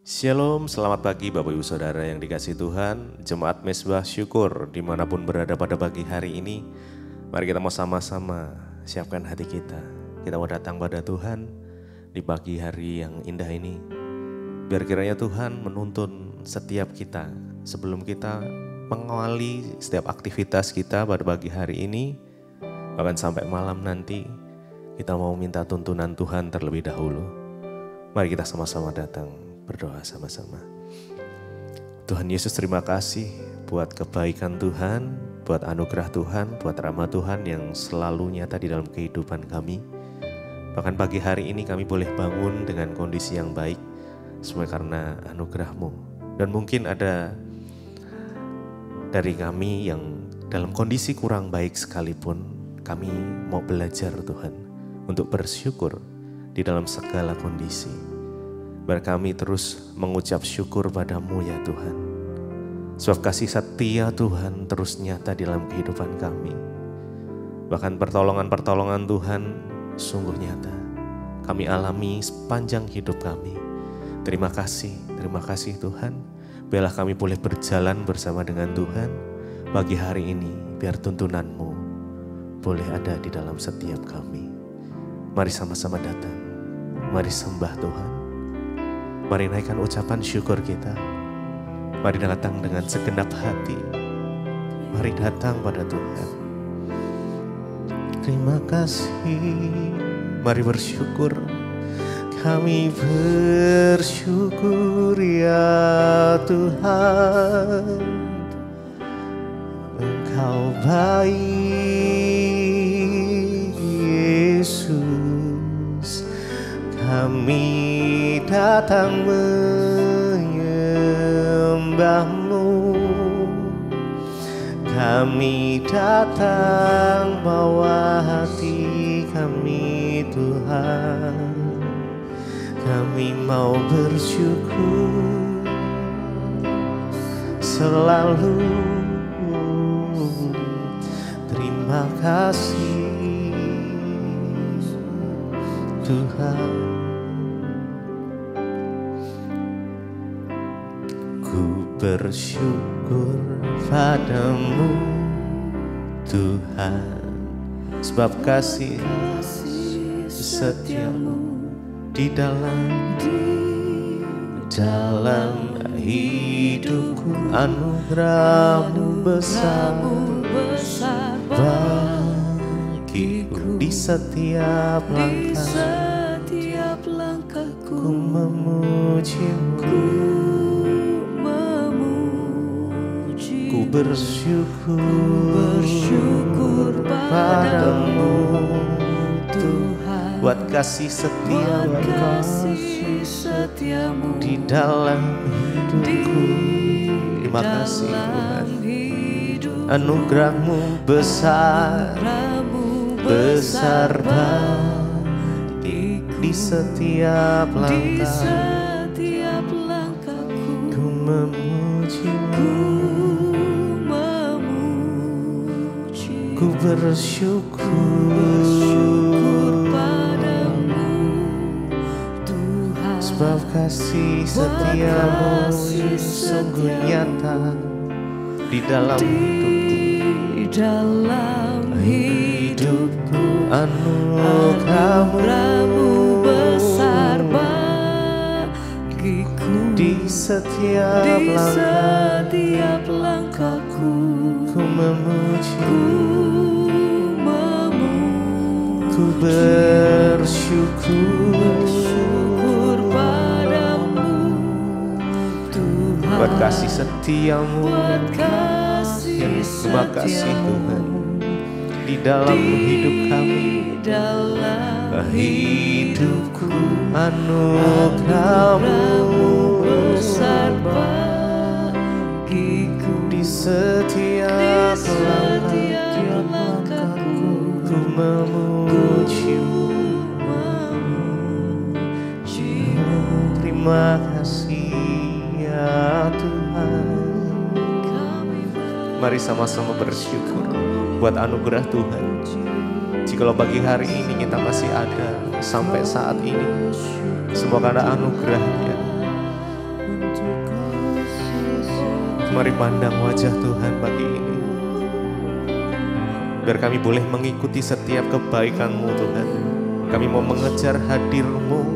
Shalom, selamat pagi Bapak Ibu Saudara yang dikasihi Tuhan, Jemaat Mezbah Syukur dimanapun berada pada pagi hari ini. Mari kita mau sama-sama siapkan hati kita. Kita mau datang pada Tuhan di pagi hari yang indah ini. Biar kiranya Tuhan menuntun setiap kita sebelum kita mengawali setiap aktivitas kita pada pagi hari ini. Bahkan sampai malam nanti kita mau minta tuntunan Tuhan terlebih dahulu. Mari kita sama-sama datang. Berdoa sama-sama. Tuhan Yesus, terima kasih buat kebaikan Tuhan, buat anugerah Tuhan, buat rahmat Tuhan yang selalu nyata di dalam kehidupan kami. Bahkan pagi hari ini kami boleh bangun dengan kondisi yang baik, semua karena anugerah-Mu. Dan mungkin ada dari kami yang dalam kondisi kurang baik sekalipun, kami mau belajar Tuhan untuk bersyukur di dalam segala kondisi. Biar kami terus mengucap syukur padamu ya Tuhan. Sebab kasih setia Tuhan terus nyata di dalam kehidupan kami. Bahkan pertolongan-pertolongan Tuhan sungguh nyata. Kami alami sepanjang hidup kami. Terima kasih Tuhan. Biarlah kami boleh berjalan bersama dengan Tuhan pagi hari ini. Biar tuntunanmu boleh ada di dalam setiap kami. Mari sama-sama datang. Mari sembah Tuhan. Mari naikkan ucapan syukur kita. Mari datang dengan segenap hati. Mari datang pada Tuhan. Terima kasih. Mari bersyukur. Kami bersyukur ya Tuhan. Engkau baik Yesus. Kami datang menyembah-Mu, kami datang bawa hati kami Tuhan, kami mau bersyukur selalu. Terima kasih Tuhan. Bersyukur padamu Tuhan, sebab kasih setiamu di dalam hidupku. Anugerah-Mu besar bagiku. Di setiap langkahku memuji-Mu. Ku bersyukur padamu Tuhan, buat kasih setiamu di dalam hidupku. Terima kasih Tuhan. Anugerah-Mu besar baik di setiap langkahku memuji-Mu. Ku bersyukur padamu Tuhan, sebab kasih setiamu sungguh nyata di dalam hidupku. Anugerah-Mu besar bagiku. Di setiap langkahku ku memuji-Mu. Ku bersyukur padamu Tuhan, buat kasih setiamu yang terima kasih Tuhan di dalam hidup kami, hidupku. Anugerah-Mu besar bagiku. Di setiap langkahku ku memuji-Mu. Terima kasih ya Tuhan. Mari sama-sama bersyukur buat anugerah Tuhan. Jikalau pagi hari ini kita masih ada sampai saat ini, semua karena anugerah-Nya. Mari pandang wajah Tuhan pagi ini. Biar kami boleh mengikuti setiap kebaikan-Mu Tuhan. Kami mau mengejar hadir-Mu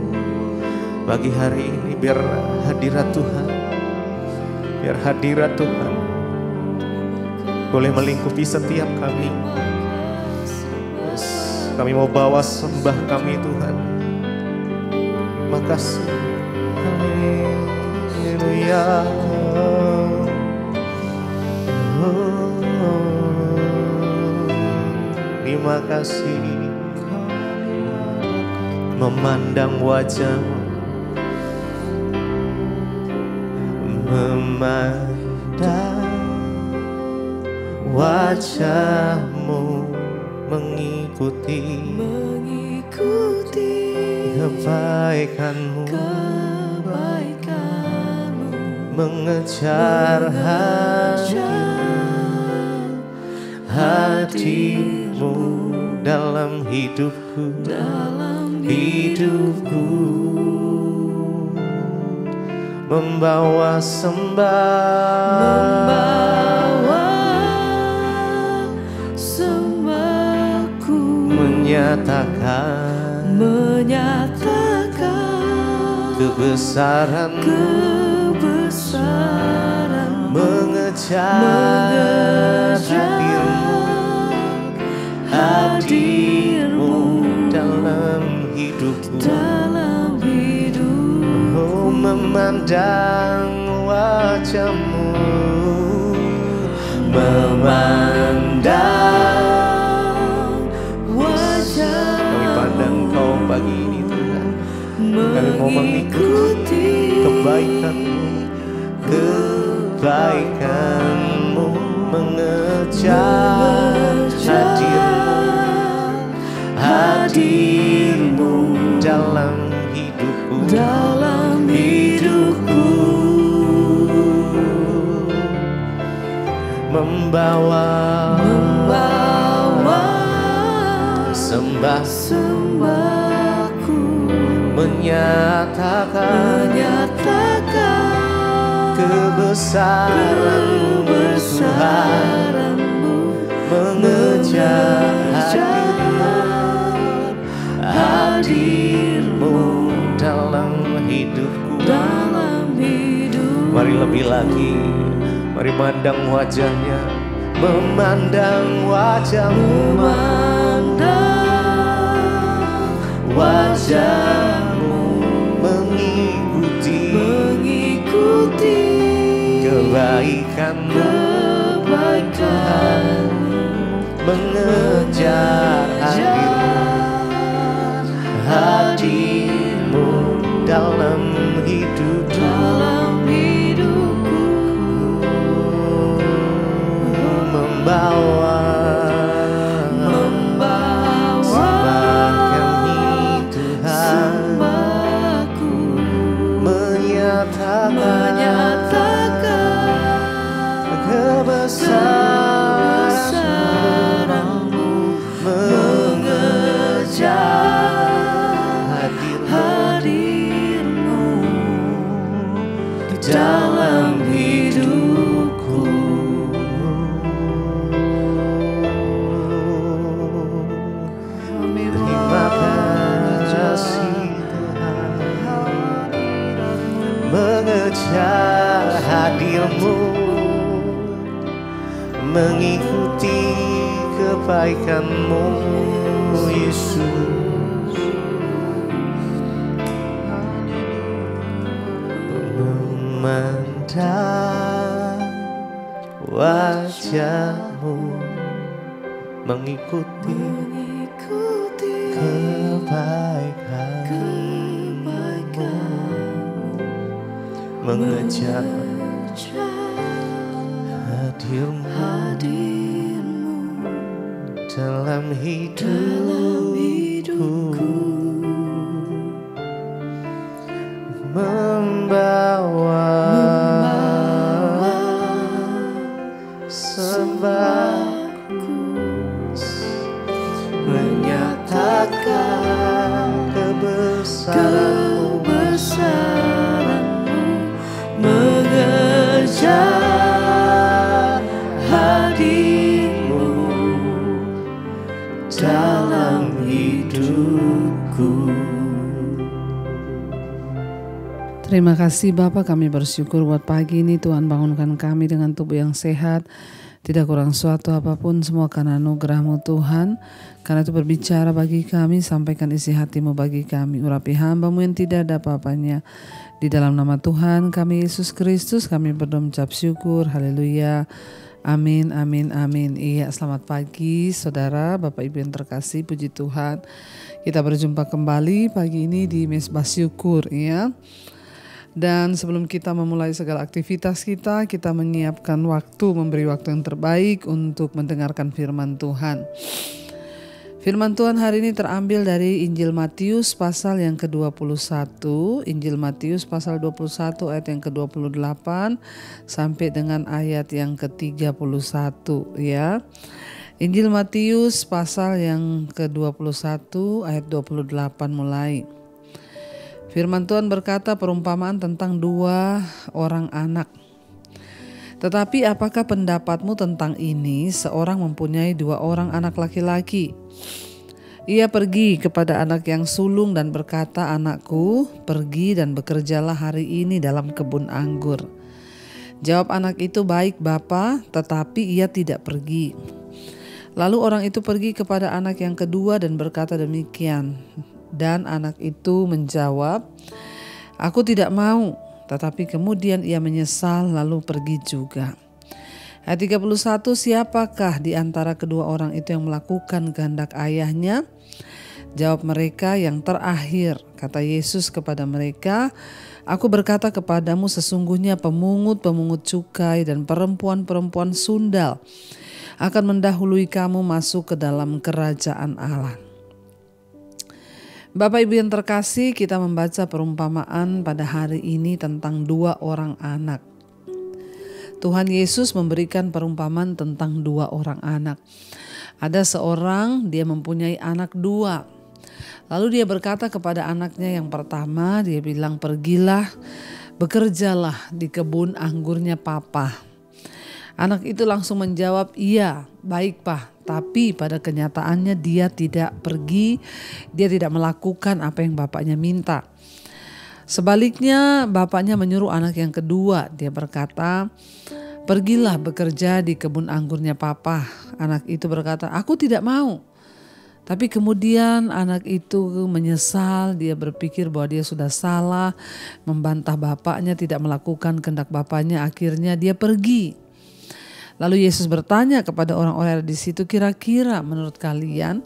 pagi hari ini. Biar hadirat Tuhan, biar hadirat Tuhan boleh melingkupi setiap kami. Yes. Kami mau bawa sembah kami Tuhan. Makasih. Haleluya. Terima kasih. Memandang wajah-Mu, memandang wajah-Mu, mengikuti kebaikan-Mu, mengejar hadirat-Mu dalam hidupku, membawa sembahku, menyatakan kebesaran-Mu, mengejar hadir-Mu dalam hidupku, oh, memandang wajah-Mu, memandang wajah. Kami pandang Kau pagi ini Tuhan. Kami mau mengikuti kebaikan-Mu, kebaikan-Mu, mengejar hadir-Mu dalam hidupku, membawa sembahku, menyatakan kebesaran-Mu Tuhan, mengejar hadir-Mu dalam hidupku. Mari lebih lagi, mari mandang wajah-Nya, memandang wajah-Mu, wajah-Mu, mengikuti kebaikan-Mu, mengejar hadir-Mu dalam hidupku, membawa sembah kami Tuhan, menyatakan kebesaran-Mu, mengejar hadir-Mu dalam hidupku. Terima kasih Tuhan, mengejar hadir-Mu, mengikuti kebaikan-Mu Yesus, memandang wajah-Mu, mengikuti kebaikan-Mu, mengejar hadir-Mu dalam hidupku, membawa sembahku, menyatakan kebesaran-Mu, mengejar Terima kasih Bapa, kami bersyukur buat pagi ini Tuhan bangunkan kami dengan tubuh yang sehat. Tidak kurang suatu apapun, semua karena anugerah-Mu Tuhan. Karena itu berbicara bagi kami, sampaikan isi hati-Mu bagi kami. Urapi hamba-Mu yang tidak ada apa-apanya. Di dalam nama Tuhan kami Yesus Kristus kami berdoa mengucap syukur. Haleluya. Amin, amin, amin. Iya, selamat pagi saudara, Bapak Ibu yang terkasih, puji Tuhan. Kita berjumpa kembali pagi ini di Mesbah Syukur ya. Dan sebelum kita memulai segala aktivitas kita menyiapkan waktu, memberi waktu yang terbaik untuk mendengarkan firman Tuhan. Firman Tuhan hari ini terambil dari Injil Matius pasal yang ke-21. Injil Matius pasal 21 ayat yang ke-28 sampai dengan ayat yang ke-31 ya. Injil Matius pasal yang ke-21 ayat 28 mulai. Firman Tuhan berkata perumpamaan tentang 2 orang anak. Tetapi apakah pendapatmu tentang ini? Seorang mempunyai 2 orang anak laki-laki. Ia pergi kepada anak yang sulung dan berkata, "Anakku, pergi dan bekerjalah hari ini dalam kebun anggur." Jawab anak itu, "Baik Bapa," tetapi ia tidak pergi. Lalu orang itu pergi kepada anak yang kedua dan berkata demikian. Dan anak itu menjawab, "Aku tidak mau." Tetapi kemudian ia menyesal lalu pergi juga. Ayat 31, siapakah di antara kedua orang itu yang melakukan kehendak ayahnya? Jawab mereka, "Yang terakhir." Kata Yesus kepada mereka, "Aku berkata kepadamu sesungguhnya pemungut-pemungut cukai dan perempuan-perempuan sundal akan mendahului kamu masuk ke dalam kerajaan Allah." Bapak Ibu yang terkasih, kita membaca perumpamaan pada hari ini tentang 2 orang anak. Tuhan Yesus memberikan perumpamaan tentang 2 orang anak. Ada seorang, dia mempunyai anak 2. Lalu dia berkata kepada anaknya yang pertama, dia bilang, "Pergilah, bekerjalah di kebun anggurnya Papa." Anak itu langsung menjawab, "Iya, baik Pak." Tapi pada kenyataannya dia tidak pergi, dia tidak melakukan apa yang bapaknya minta. Sebaliknya bapaknya menyuruh anak yang kedua, dia berkata, "Pergilah bekerja di kebun anggurnya Papa." Anak itu berkata, "Aku tidak mau." Tapi kemudian anak itu menyesal, dia berpikir bahwa dia sudah salah, membantah bapaknya, tidak melakukan kehendak bapaknya, akhirnya dia pergi. Lalu Yesus bertanya kepada orang-orang di situ, "Kira-kira menurut kalian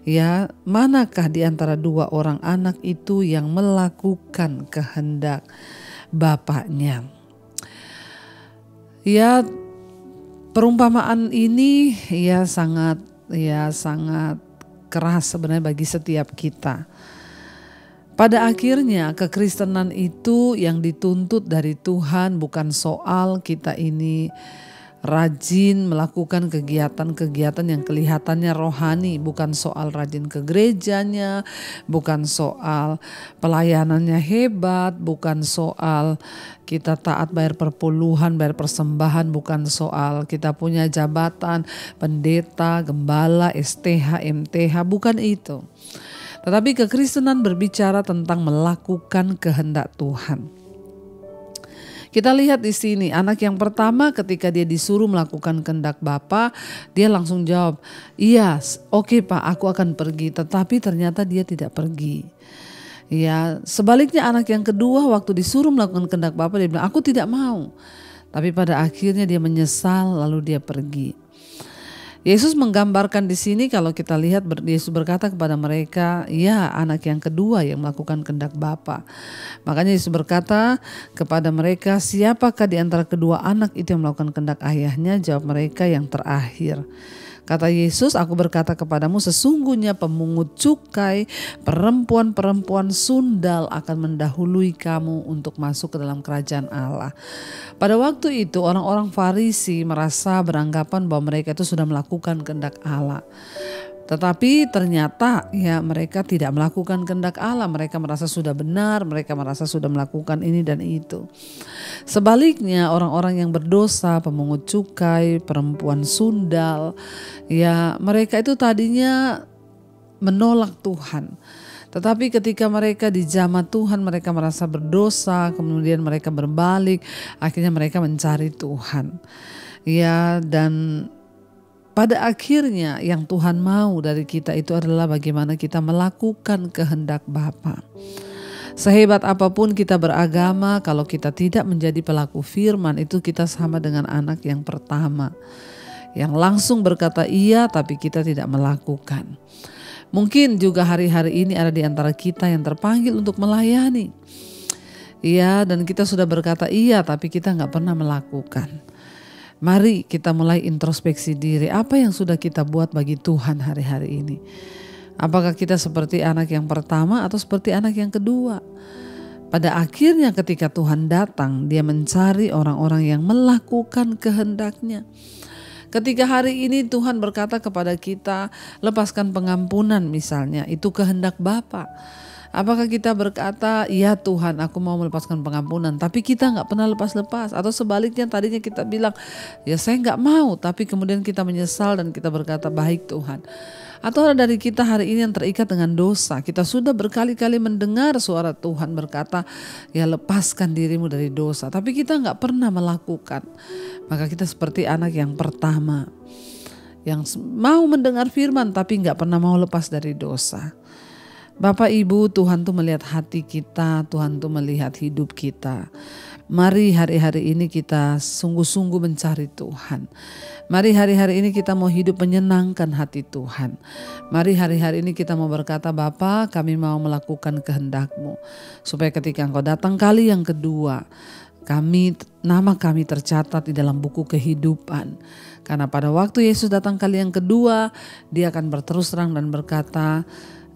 ya manakah di antara 2 orang anak itu yang melakukan kehendak bapaknya?" Ya, perumpamaan ini sangat keras sebenarnya bagi setiap kita. Pada akhirnya kekristenan itu yang dituntut dari Tuhan bukan soal kita ini rajin melakukan kegiatan-kegiatan yang kelihatannya rohani, bukan soal rajin ke gerejanya, bukan soal pelayanannya hebat, bukan soal kita taat bayar perpuluhan, bayar persembahan, bukan soal kita punya jabatan pendeta, gembala, STH, MTH, bukan itu. Tetapi kekristenan berbicara tentang melakukan kehendak Tuhan. Kita lihat di sini anak yang pertama ketika dia disuruh melakukan kehendak Bapa, dia langsung jawab, "Iya, oke Pak, aku akan pergi." Tetapi ternyata dia tidak pergi. Ya, sebaliknya anak yang kedua waktu disuruh melakukan kehendak Bapa, dia bilang, "Aku tidak mau." Tapi pada akhirnya dia menyesal lalu dia pergi. Yesus menggambarkan di sini kalau kita lihat Yesus berkata kepada mereka, "Ya, anak yang kedua yang melakukan kehendak Bapa." Makanya Yesus berkata kepada mereka, "Siapakah di antara kedua anak itu yang melakukan kehendak ayahnya?" Jawab mereka, "Yang terakhir." Kata Yesus, "Aku berkata kepadamu sesungguhnya pemungut cukai, perempuan-perempuan sundal akan mendahului kamu untuk masuk ke dalam kerajaan Allah." Pada waktu itu orang-orang Farisi merasa beranggapan bahwa mereka itu sudah melakukan kehendak Allah. Tetapi ternyata mereka tidak melakukan kehendak Allah. Mereka merasa sudah benar, mereka merasa sudah melakukan ini dan itu. Sebaliknya orang-orang yang berdosa, pemungut cukai, perempuan sundal, mereka itu tadinya menolak Tuhan. Tetapi ketika mereka dijamah Tuhan, mereka merasa berdosa, kemudian mereka berbalik, akhirnya mereka mencari Tuhan. Ya, dan pada akhirnya yang Tuhan mau dari kita itu adalah bagaimana kita melakukan kehendak Bapa. Sehebat apapun kita beragama, kalau kita tidak menjadi pelaku firman, itu kita sama dengan anak yang pertama, yang langsung berkata iya tapi kita tidak melakukan. Mungkin juga hari-hari ini ada di antara kita yang terpanggil untuk melayani. Iya, dan kita sudah berkata iya tapi kita gak pernah melakukan. Mari kita mulai introspeksi diri, apa yang sudah kita buat bagi Tuhan hari-hari ini. Apakah kita seperti anak yang pertama atau seperti anak yang kedua? Pada akhirnya ketika Tuhan datang, dia mencari orang-orang yang melakukan kehendaknya. Ketika hari ini Tuhan berkata kepada kita, lepaskan pengampunan misalnya, itu kehendak Bapa. Apakah kita berkata, ya Tuhan aku mau melepaskan pengampunan, tapi kita gak pernah lepas-lepas? Atau sebaliknya tadinya kita bilang, ya saya gak mau, tapi kemudian kita menyesal dan kita berkata, baik Tuhan. Atau ada dari kita hari ini yang terikat dengan dosa. Kita sudah berkali-kali mendengar suara Tuhan berkata, ya lepaskan dirimu dari dosa. Tapi kita gak pernah melakukan. Maka kita seperti anak yang pertama, yang mau mendengar firman tapi gak pernah mau lepas dari dosa. Bapak Ibu, Tuhan tuh melihat hati kita, Tuhan tuh melihat hidup kita. Mari hari-hari ini kita sungguh-sungguh mencari Tuhan. Mari hari-hari ini kita mau hidup menyenangkan hati Tuhan. Mari hari-hari ini kita mau berkata, Bapa kami mau melakukan kehendak-Mu. Supaya ketika Engkau datang kali yang kedua, nama kami tercatat di dalam buku kehidupan. Karena pada waktu Yesus datang kali yang kedua, dia akan berterus terang dan berkata,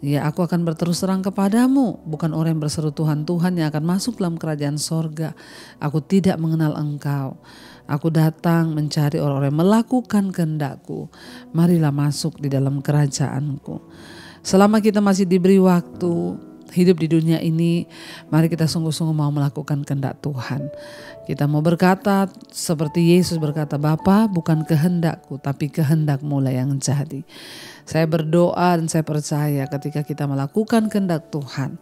ya aku akan berterus terang kepadamu, bukan orang yang berseru Tuhan, Tuhan yang akan masuk dalam kerajaan sorga. Aku tidak mengenal engkau. Aku datang mencari orang-orang yang melakukan kehendak-Ku. Marilah masuk di dalam kerajaan-Ku. Selama kita masih diberi waktu hidup di dunia ini, mari kita sungguh-sungguh mau melakukan kehendak Tuhan. Kita mau berkata seperti Yesus berkata, Bapa bukan kehendak-Ku tapi kehendak-Mu lah yang jadi. Saya berdoa dan saya percaya ketika kita melakukan kehendak Tuhan,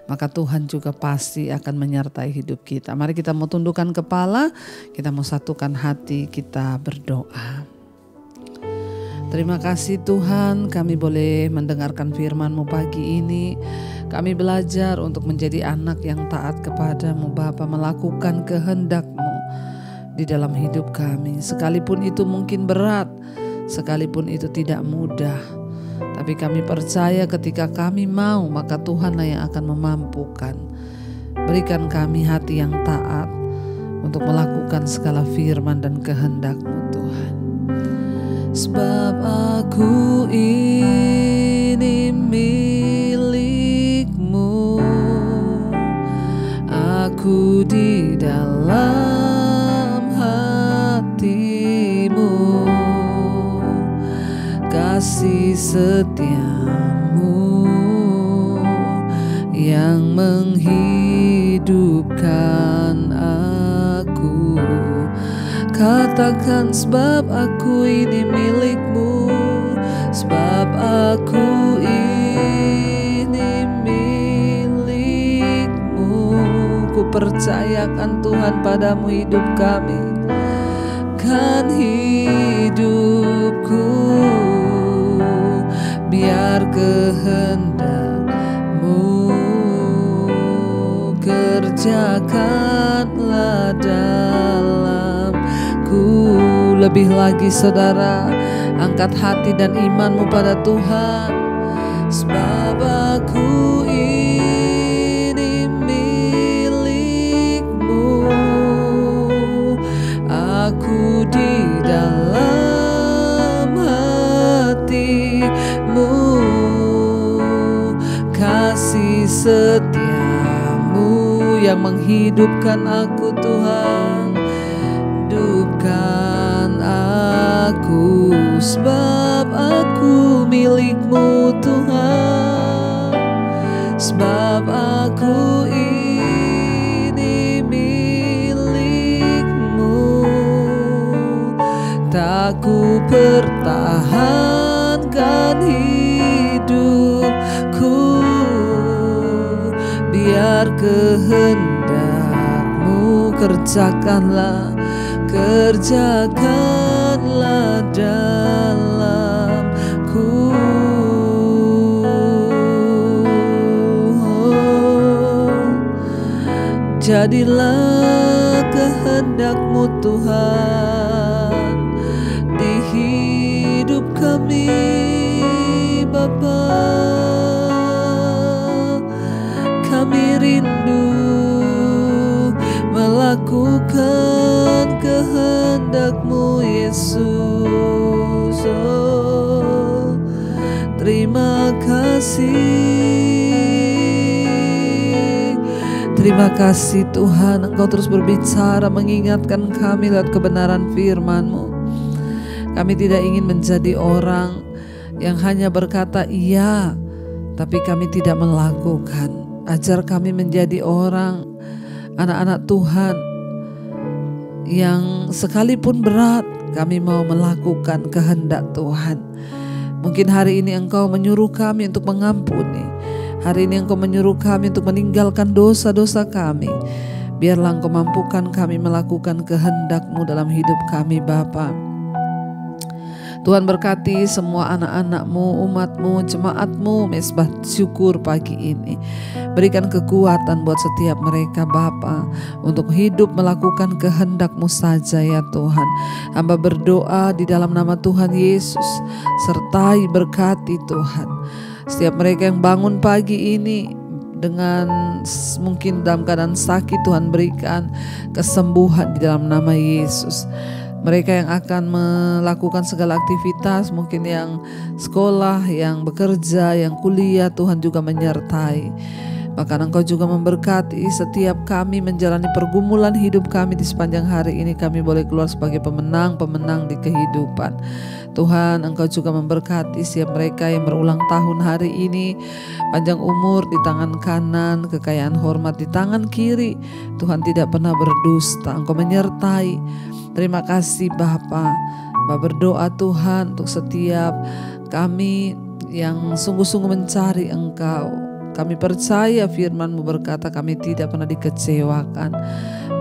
maka Tuhan juga pasti akan menyertai hidup kita. Mari kita mau tundukkan kepala, kita mau satukan hati, kita berdoa. Terima kasih Tuhan, kami boleh mendengarkan firman-Mu pagi ini. Kami belajar untuk menjadi anak yang taat kepada-Mu Bapa, melakukan kehendak-Mu di dalam hidup kami. Sekalipun itu mungkin berat, sekalipun itu tidak mudah, tapi kami percaya ketika kami mau, maka Tuhanlah yang akan memampukan. Berikan kami hati yang taat untuk melakukan segala firman dan kehendak-Mu Tuhan. Sebab aku ini milik-Mu, aku di dalam hati-Mu, kasih setia-Mu yang menghidupkan aku. Katakan sebab aku ini milik-Mu, sebab aku ini milik-Mu. Ku percayakan Tuhan padamu hidup kami, kan hidupku, biar kehendak-Mu kerjakanlah dalamku. Lebih lagi saudara, angkat hati dan imanmu pada Tuhan. Sebab aku ini milik-Mu, aku di dalam hati-Mu, kasih setia-Mu yang menghidupkan aku Tuhan. Hidupkan aku, sebab aku milik-Mu Tuhan. Sebab aku ini milik-Mu, tak ku pertahankan hidup biar kehendak-Mu kerjakanlah dalamku. Jadilah kehendak-Mu Tuhan di hidup kami Bapa. Kami rindu melakukan kehendak-Mu Yesus. Oh, terima kasih. Terima kasih Tuhan, Engkau terus berbicara mengingatkan kami lewat kebenaran firman-Mu. Kami tidak ingin menjadi orang yang hanya berkata iya, tapi kami tidak melakukan. Ajar kami menjadi orang, anak-anak Tuhan, yang sekalipun berat, kami mau melakukan kehendak Tuhan. Mungkin hari ini Engkau menyuruh kami untuk mengampuni. Hari ini Engkau menyuruh kami untuk meninggalkan dosa-dosa kami. Biarlah Engkau mampukan kami melakukan kehendak-Mu dalam hidup kami Bapa. Tuhan berkati semua anak-anak-Mu, umat-Mu, jemaat-Mu, Mesbah Syukur pagi ini. Berikan kekuatan buat setiap mereka Bapa, untuk hidup melakukan kehendak-Mu saja ya Tuhan. Hamba berdoa di dalam nama Tuhan Yesus, sertai berkati Tuhan setiap mereka yang bangun pagi ini dengan mungkin dalam keadaan sakit. Tuhan berikan kesembuhan di dalam nama Yesus. Mereka yang akan melakukan segala aktivitas, mungkin yang sekolah, yang bekerja, yang kuliah, Tuhan juga menyertai. Bahkan Engkau juga memberkati setiap kami menjalani pergumulan hidup kami di sepanjang hari ini. Kami boleh keluar sebagai pemenang-pemenang di kehidupan. Tuhan, Engkau juga memberkati setiap mereka yang berulang tahun hari ini. Panjang umur di tangan kanan, kekayaan hormat di tangan kiri. Tuhan tidak pernah berdusta, Engkau menyertai. Terima kasih Bapa. Bapa berdoa Tuhan untuk setiap kami yang sungguh-sungguh mencari Engkau. Kami percaya firman-Mu berkata kami tidak pernah dikecewakan.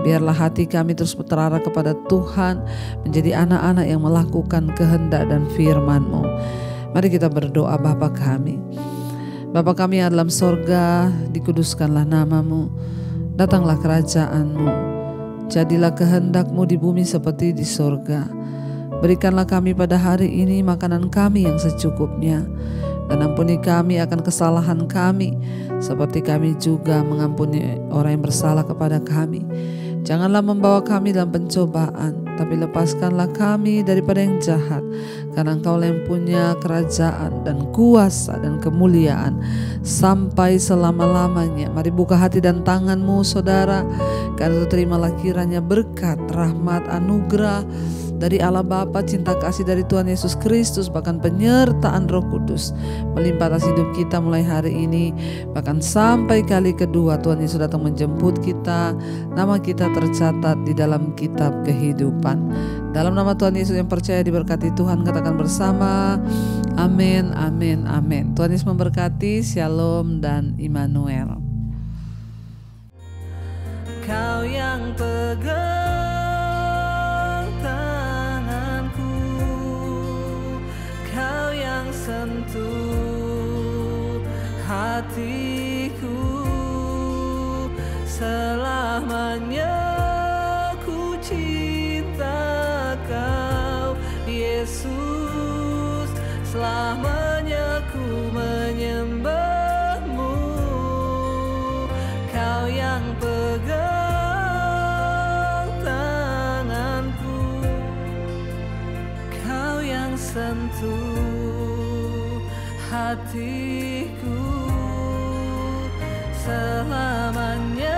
Biarlah hati kami terus terarah kepada Tuhan, menjadi anak-anak yang melakukan kehendak dan firman-Mu. Mari kita berdoa. Bapa kami, Bapa kami yang dalam sorga, dikuduskanlah nama-Mu. Datanglah kerajaan-Mu. Jadilah kehendak-Mu di bumi seperti di sorga. Berikanlah kami pada hari ini makanan kami yang secukupnya. Dan ampuni kami akan kesalahan kami, seperti kami juga mengampuni orang yang bersalah kepada kami. Janganlah membawa kami dalam pencobaan, tapi lepaskanlah kami daripada yang jahat. Karena Engkau yang punya kerajaan dan kuasa dan kemuliaan sampai selama-lamanya. Mari buka hati dan tangan-Mu saudara, karena itu terimalah kiranya berkat, rahmat, anugerah dari Allah Bapa, cinta kasih dari Tuhan Yesus Kristus, bahkan penyertaan Roh Kudus melimpah atas hidup kita mulai hari ini, bahkan sampai kali kedua Tuhan Yesus datang menjemput kita. Nama kita tercatat di dalam kitab kehidupan. Dalam nama Tuhan Yesus yang percaya diberkati Tuhan, katakan bersama, amin, amin, amin. Tuhan Yesus memberkati. Shalom dan Immanuel. Kau yang pegang tanganku, Kau yang sentuh hatiku, selamanya ku cinta Kau Yesus, selamanya ku menyembah-Mu. Kau yang pegang tanganku, Kau yang sentuh hatiku, selamanya